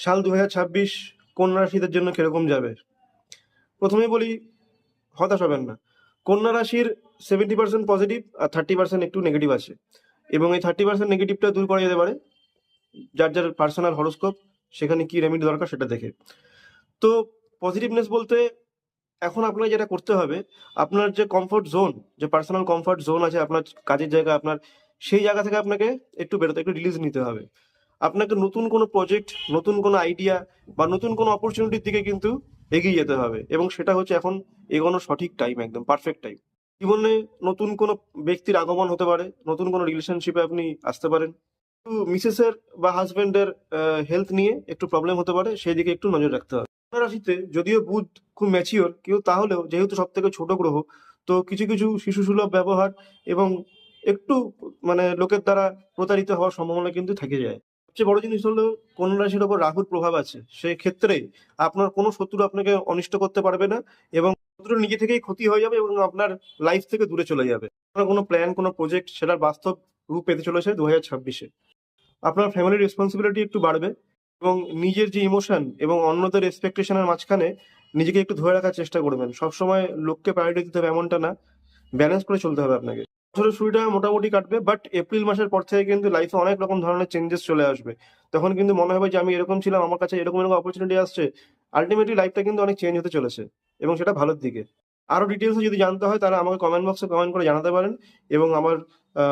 সাল 2026 কন্যা রাশিদের জন্য কিরকম যাবে? প্রথমেই বলি, হতাশ হবেন না। কন্যা রাশির 70% পজিটিভ আর 30% একটু নেগেটিভ আছে, এবং এই 30% নেগেটিভটা দূর করা যেতে পারে যার যার পার্সোনাল হরোস্কোপ, সেখানে কি রেমেডি দরকার সেটা দেখে। তো পজিটিভনেস বলতে এখন আপনাকে যেটা করতে হবে, আপনার যে কমফোর্ট জোন, যে পার্সোনাল কমফোর্ট জোন আছে আপনার কাজের জায়গা আপনার, সেই জায়গা থেকে আপনাকে একটু বেরোতে, একটু রিলিজ নিতে হবে। আপনাকে নতুন কোনো প্রজেক্ট, নতুন কোনো আইডিয়া বা নতুন কোনো অপরচুনিটির দিকে কিন্তু এগিয়ে যেতে হবে, এবং সেটা হচ্ছে এখন এগোনোর সঠিক টাইম, একদম পারফেক্ট টাইম। জীবনে নতুন কোনো ব্যক্তির আগমন হতে পারে, নতুন কোনো রিলেশনশিপে আপনি আসতে পারেন। একটু মিসেসের বা হাজবেন্ডের হেলথ নিয়ে একটু প্রবলেম হতে পারে, সেই দিকে একটু নজর রাখতে হবে। কন্যা রাশিতে যদিও বুধ খুব ম্যাচিওর, কিন্তু তাহলেও যেহেতু সব থেকে ছোট গ্রহ, তো কিছু কিছু শিশুসুলভ ব্যবহার এবং একটু মানে লোকের দ্বারা প্রতারিত হওয়ার সম্ভাবনা কিন্তু থেকে যায়। সবচেয়ে বড় জিনিস হলো, কন্যা রাশির ওপর রাহুর প্রভাব আছে, সেক্ষেত্রে আপনার কোনো শত্রু আপনাকে অনিষ্ট করতে পারবে না, এবং শত্রু নিজে থেকেই ক্ষতি হয়ে যাবে এবং আপনার লাইফ থেকে দূরে চলে যাবে। আপনার কোনো প্ল্যান, কোনো প্রজেক্ট, সেটার বাস্তব রূপ পেতে চলেছে 2026-এ। আপনার ফ্যামিলির রেসপন্সিবিলিটি একটু বাড়বে, এবং নিজের যে ইমোশন এবং অন্যদের এক্সপেকটেশনের মাঝখানে নিজেকে একটু ধরে রাখার চেষ্টা করবেন। সবসময় লোককে প্রায়োরিটি দিতে হবে এমনটা না, ব্যালেন্স করে চলতে হবে আপনাকে। বছরের শুরুটা মোটামুটি কাটবে, বাট এপ্রিল মাসের পর থেকে কিন্তু লাইফে অনেক রকম ধরনের চেঞ্জেস চলে আসবে। তখন কিন্তু মনে হবে যে আমি এরকম ছিলাম, আমার কাছে এরকম এরকম অপরচুনিটি আসছে। আলটিমেটলি লাইফটা কিন্তু অনেক চেঞ্জ হতে চলেছে, এবং সেটা ভালোর দিকে। আরো ডিটেলসে যদি জানতে হয় তাহলে আমাকে কমেন্ট বক্সে কমেন্ট করে জানাতে পারেন, এবং আমার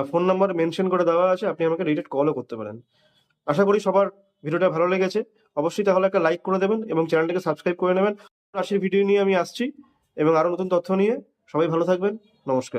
ফোন নাম্বার মেনশন করে দেওয়া আছে, আপনি আমাকে ডিরেক্ট কলও করতে পারেন। আশা করি সবার ভিডিওটা ভালো লেগেছে। অবশ্যই তাহলে একটা লাইক করে দেবেন এবং চ্যানেলটাকে সাবস্ক্রাইব করে নেবেন। রাশির ভিডিও নিয়ে আমি আসছি, এবং আরো নতুন তথ্য নিয়ে। সবাই ভালো থাকবেন। নমস্কার।